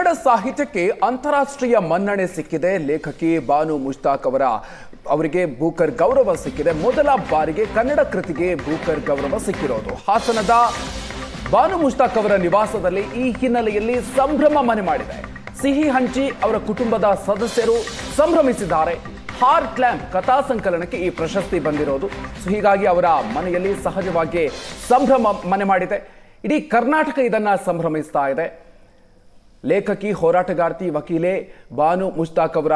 ಕನ್ನಡ ಸಾಹಿತ್ಯಕ್ಕೆ ಅಂತಾರಾಷ್ಟ್ರೀಯ ಮನ್ನಣೆ ಸಿಕ್ಕಿದೆ. ಲೇಖಕಿ ಬಾನು ಮುಷ್ತಾಕ್ ಅವರಿಗೆ ಬೂಕರ್ ಗೌರವ ಸಿಕ್ಕಿದೆ. ಮೊದಲ ಬಾರಿಗೆ ಕನ್ನಡ ಕೃತಿಗೆ ಬೂಕರ್ ಗೌರವ ಸಿಕ್ಕಿರೋದು. ಹಾಸನದ ಬಾನು ಮುಷ್ತಾಕ್ ಅವರ ನಿವಾಸದಲ್ಲಿ ಈ ಹಿನ್ನೆಲೆಯಲ್ಲಿ ಸಂಭ್ರಮ ಮನೆ ಮಾಡಿದೆ. ಸಿಹಿ ಹಂಚಿ ಅವರ ಕುಟುಂಬದ ಸದಸ್ಯರು ಸಂಭ್ರಮಿಸಿದ್ದಾರೆ. ಹಾರ್ಟ್ ಲ್ಯಾಂಪ್ ಕಥಾ ಸಂಕಲನಕ್ಕೆ ಈ ಪ್ರಶಸ್ತಿ ಬಂದಿರೋದು. ಹೀಗಾಗಿ ಅವರ ಮನೆಯಲ್ಲಿ ಸಹಜವಾಗಿ ಸಂಭ್ರಮ ಮನೆ ಮಾಡಿದೆ. ಇಡೀ ಕರ್ನಾಟಕ ಇದನ್ನ ಸಂಭ್ರಮಿಸ್ತಾ ಇದೆ. ಲೇಖಕಿ, ಹೋರಾಟಗಾರ್ತಿ, ವಕೀಲೆ ಬಾನು ಮುಷ್ತಾಕ್ ಅವರ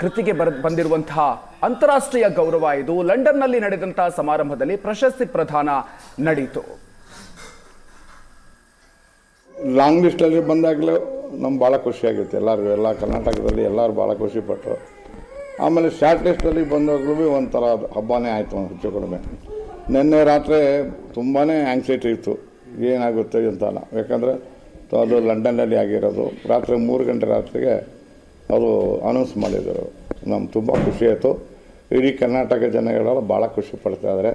ಕೃತಿಗೆ ಬಂದಿರುವಂತಹ ಅಂತಾರಾಷ್ಟ್ರೀಯ ಗೌರವ ಇದು. ಲಂಡನ್ನಲ್ಲಿ ನಡೆದಂತಹ ಸಮಾರಂಭದಲ್ಲಿ ಪ್ರಶಸ್ತಿ ಪ್ರದಾನ ನಡೆಯಿತು. ಲಾಂಗ್ ಲಿಸ್ಟಲ್ಲಿ ಬಂದಾಗಲೂ ನಮ್ಗೆ ಭಾಳ ಖುಷಿಯಾಗಿತ್ತು. ಎಲ್ಲರಿಗೂ, ಎಲ್ಲ ಕರ್ನಾಟಕದಲ್ಲಿ ಎಲ್ಲರೂ ಭಾಳ ಖುಷಿಪಟ್ಟರು. ಆಮೇಲೆ ಶಾರ್ಟ್ ಲಿಸ್ಟಲ್ಲಿ ಬಂದಾಗಲೂ ಒಂಥರ ಹಬ್ಬನೇ ಆಯಿತು ಹೆಚ್ಚು ಕಡಿಮೆ. ನಿನ್ನೆ ರಾತ್ರಿ ತುಂಬಾ ಆ್ಯಂಗ್ಸೈಟಿ ಇತ್ತು, ಏನಾಗುತ್ತೆ ಅಂತ. ಯಾಕಂದರೆ ಅದು ಲಂಡನ್ನಲ್ಲಿ ಆಗಿರೋದು. ರಾತ್ರಿ 3 ಗಂಟೆ ರಾತ್ರಿಗೆ ಅದು ಅನೌನ್ಸ್ ಮಾಡಿದರು. ನಮ್ಗೆ ತುಂಬ ಖುಷಿ ಆಯಿತು. ಇಡೀ ಕರ್ನಾಟಕ ಜನಗಳೆಲ್ಲ ಭಾಳ ಖುಷಿ ಪಡ್ತಾ ಇದ್ದಾರೆ.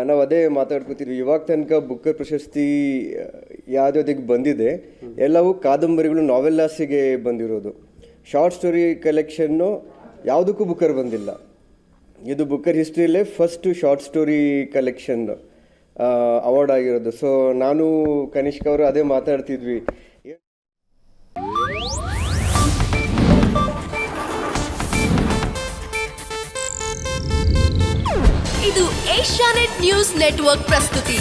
ನಾವು ಅದೇ ಮಾತಾಡ್ಕೊತಿದ್ವಿ. ಇವಾಗ ತನಕ ಬುಕ್ಕರ್ ಪ್ರಶಸ್ತಿ ಯಾವುದಕ್ಕೆ ಬಂದಿದೆ ಎಲ್ಲವೂ ಕಾದಂಬರಿಗಳು, ನಾವೆಲ್ಲಾಸಿಗೆ ಬಂದಿರೋದು. ಶಾರ್ಟ್ ಸ್ಟೋರಿ ಕಲೆಕ್ಷನ್ನು ಯಾವುದಕ್ಕೂ ಬುಕ್ಕರ್ ಬಂದಿಲ್ಲ. ಇದು ಬುಕ್ಕರ್ ಹಿಸ್ಟ್ರಿಯಲ್ಲೇ first short story collection award ಆಗಿರೋದು. ಸೊ ನಾನು ಕನಿಷ್ಕ ಅವರು ಅದೇ ಮಾತಾಡ್ತಿದ್ವಿ. ಇದು ಏಷ್ಯಾನೆಟ್ ನ್ಯೂಸ್ ನೆಟ್ವರ್ಕ್ ಪ್ರಸ್ತುತಿ.